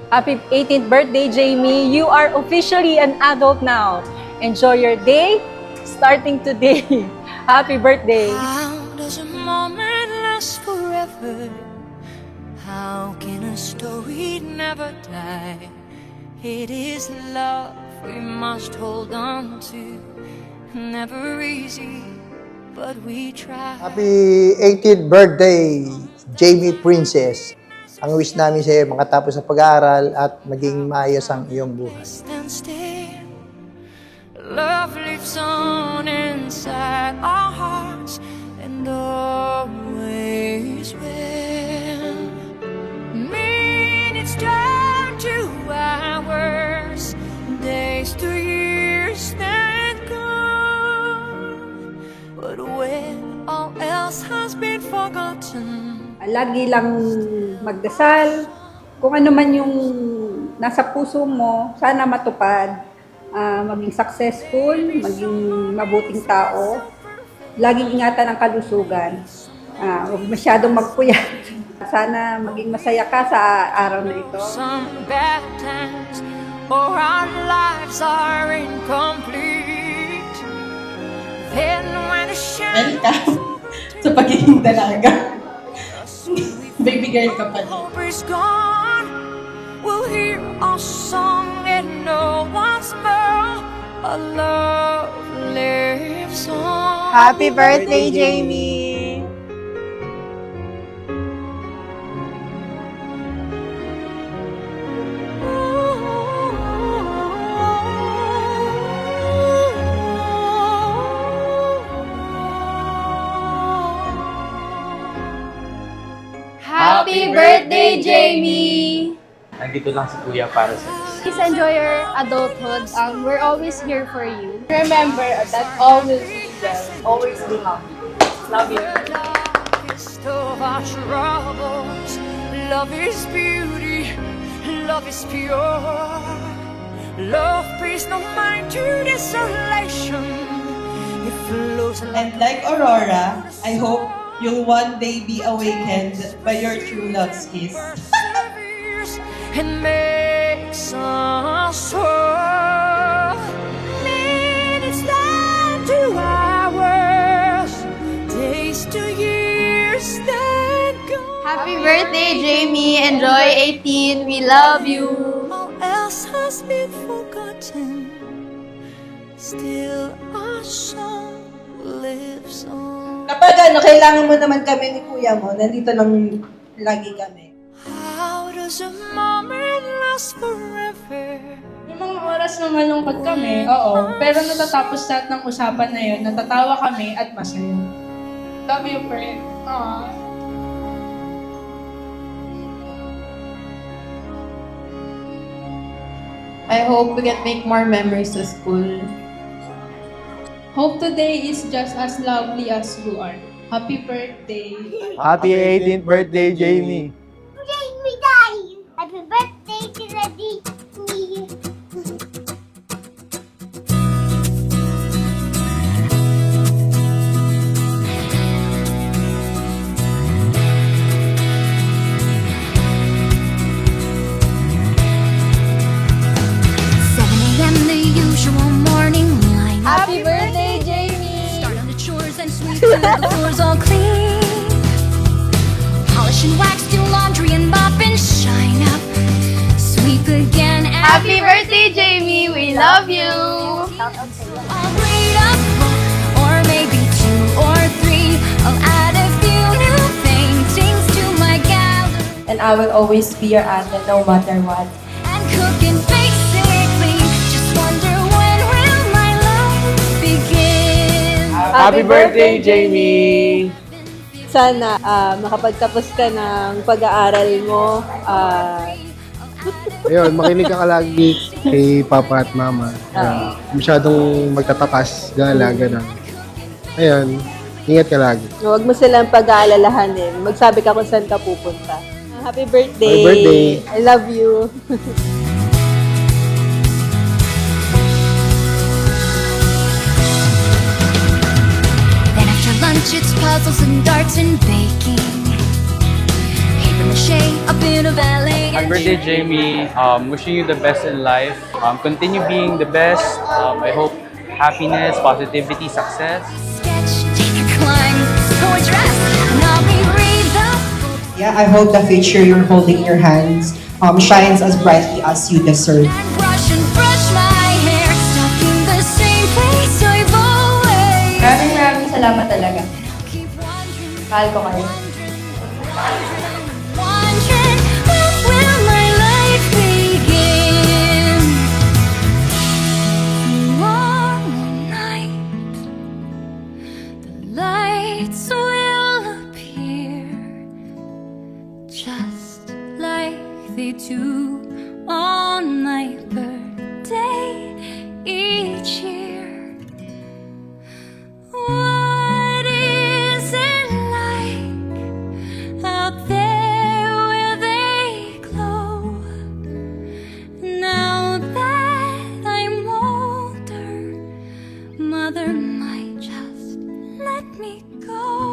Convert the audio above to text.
Happy 18th birthday, Jamie. You are officially an adult now. Enjoy your day starting today. Happy birthday. How does a moment last forever? How can a story never die? It is love we must hold on to. Never easy, but we try. Happy 18th birthday, Jamie Princess. Ang wish namin sa iyo, makatapos sa pag-aaral at maging maayos ang iyong buhay. Stand still. Love lives on inside our hearts and always will. Minutes turn to hours, days to years that gone. But when all else has been forgotten, Lagi lang magdasal. Kung ano man yung nasa puso mo, sana matupad. Maging successful, maging mabuting tao. Laging ingatan ang kalusugan. Huwag masyadong magpuyat. Sana maging masaya ka sa araw na ito. some bad times or our lives are incomplete. Then when the shadow Welcome sa pagiging dalaga. Baby girl ka pa rin. hope is gone, we'll hear our song and no one's more. Our love lives on. Happy birthday, Jamie. Happy birthday, Jamie! Nandito lang si Kuya para sa Please enjoy your adulthood. We're always here for you. Remember that all will be well. Always be happy. Love you. Darkest of our troubles, love is beauty, love is pure. Love brings no mind to desolation. It flows And like Aurora, I hope you'll one day be awakened by your true love's kiss. and makes us whole. Minutes down to hours, days to years that go. Happy birthday, Jamie! Enjoy 18. We love you. All else has been forgotten. Still our song lives on. Kapag kailangan mo naman kami ni kuya mo, nandito lang lagi kami. How does a moment last forever? May mga oras na malungkot kami, oo. Pero natatapos lahat ng usapan na yun, natatawa kami at masaya. Love you, friend. Aww. I hope we can make more memories to school. Hope today is just as lovely as you are. Happy birthday! Happy 18th birthday, Jamie! Jamie died. Happy birthday to the Disney. The usual morning line. Happy birthday, Jamie! Start on the chores and sweep till the floor's all clean. Polish and wax, do laundry and mop and shine up. Sweep again. Happy birthday, Jamie! We love you! I'll read a book, or maybe 2 or 3. I'll add a few new paintings to my gallery. And I will always be your ate no matter what. And cook and basically just wonder when will my life begin. Happy birthday, Jamie! Sana makapagtapos ka ng pag-aaral mo. Ayun, makinig ka lagi kay Papa at Mama. Masyadong magtatakas, gala, gano'n. Ayun, ingat ka lagi. Huwag mo silang pag-aalalahanin. Magsabi ka kung saan ka pupunta. Happy birthday! Happy birthday! I love you! Then after lunch it's puzzles and darts and baking. Paper the shade up in a valley. Happy birthday, Jamie. Wishing you the best in life. Continue being the best. I hope happiness, positivity, success. Sketch, take a climb, towards rest, and I'll reread the Yeah, I hope the future you're holding in your hands shines as brightly as you deserve. and brush my hair, stuck in the same place I've always. Maraming salamat talaga. Keep wondering, Mahal ko kayo. wondering, when will my life begin? Tomorrow night, the lights will appear, just like they do on my birthday each year. What is it like out there where they glow? Now that I'm older, Mother might just let me go.